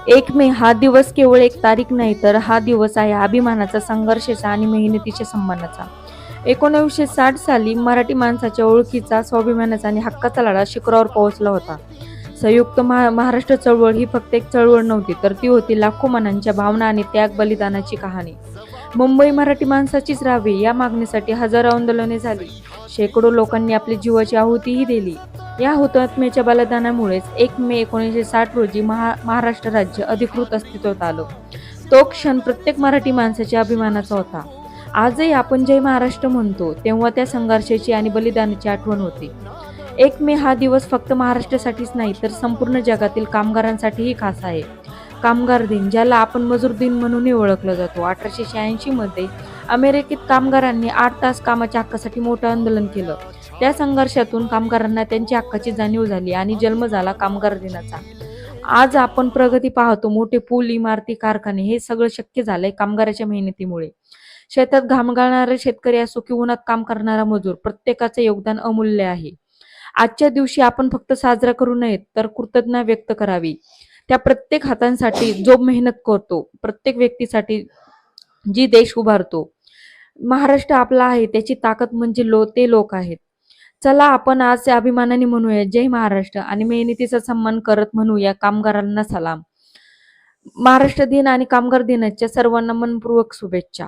एक मे हा दिवस केवळ एक तारीख नाही, तर हा दिवस आहे अभिमानाचा, संघर्षाचा आणि मेहनतीच्या सन्मानाचा. 1960 साली मराठी माणसाच्या ओळखीचा, स्वाभिमानाचा आणि हक्काचा लढा शिखरावर पोहोचला होता. संयुक्त महाराष्ट्र चळवळ ही फक्त एक चळवळ नव्हती, तर ती होती लाखो मनांच्या भावना आणि त्याग बलिदानाची कहाणी. मुंबई मराठी माणसाचीच राहावी या मागणीसाठी हजारो आंदोलने झाली. शेकडो लोकांनी आपली जीवाची आहुतीही दिली. या हुतात्म्याच्या बलिदानामुळेच 1 मे 1960 रोजी महाराष्ट्र राज्य अधिकृत अस्तित्वात आलं. तो क्षण प्रत्येक मराठी माणसाच्या अभिमानाचा होता. आजही आपण जय महाराष्ट्र म्हणतो, तेव्हा त्या संघर्षाची आणि बलिदानाची आठवण होते. 1 मे हा दिवस फक्त महाराष्ट्रासाठीच नाही, तर संपूर्ण जगातील कामगारांसाठीही खास आहे. कामगार दिन, ज्याला आपण मजूर दिन म्हणूनही ओळखलं जातो. 1886 मध्ये अमेरिकेत कामगारांनी 8 तास कामाच्या हक्कासाठी मोठं आंदोलन केलं. त्या संघर्षातून कामगारांना त्यांच्या हक्काची जाणीव झाली आणि जन्म झाला कामगार दिनाचा. आज आपण प्रगती पाहतो, मोठे पूल, इमारती, कारखाने, हे सगळं शक्य झालंय कामगाराच्या मेहनतीमुळे. शेतात घाम गाळणारा शेतकरी असो की उन्हात काम करणारा मजूर, प्रत्येकाचं योगदान अमूल्य आहे. आजच्या दिवशी आपण फक्त साजरा करू नये, तर कृतज्ञता व्यक्त करावी त्या प्रत्येक हातांसाठी जो मेहनत करतो, प्रत्येक व्यक्तीसाठी जी देश उभारतो. महाराष्ट्र आपला आहे, त्याची ताकद म्हणजे ते लोक आहेत. चला आपण आज अभिमानाने म्हणूया जय महाराष्ट्र आणि मेहनतीचा सन्मान करत म्हणूया कामगारांना सलाम. महाराष्ट्र दिन आणि कामगार दिनाच्या सर्वांना मनपूर्वक शुभेच्छा.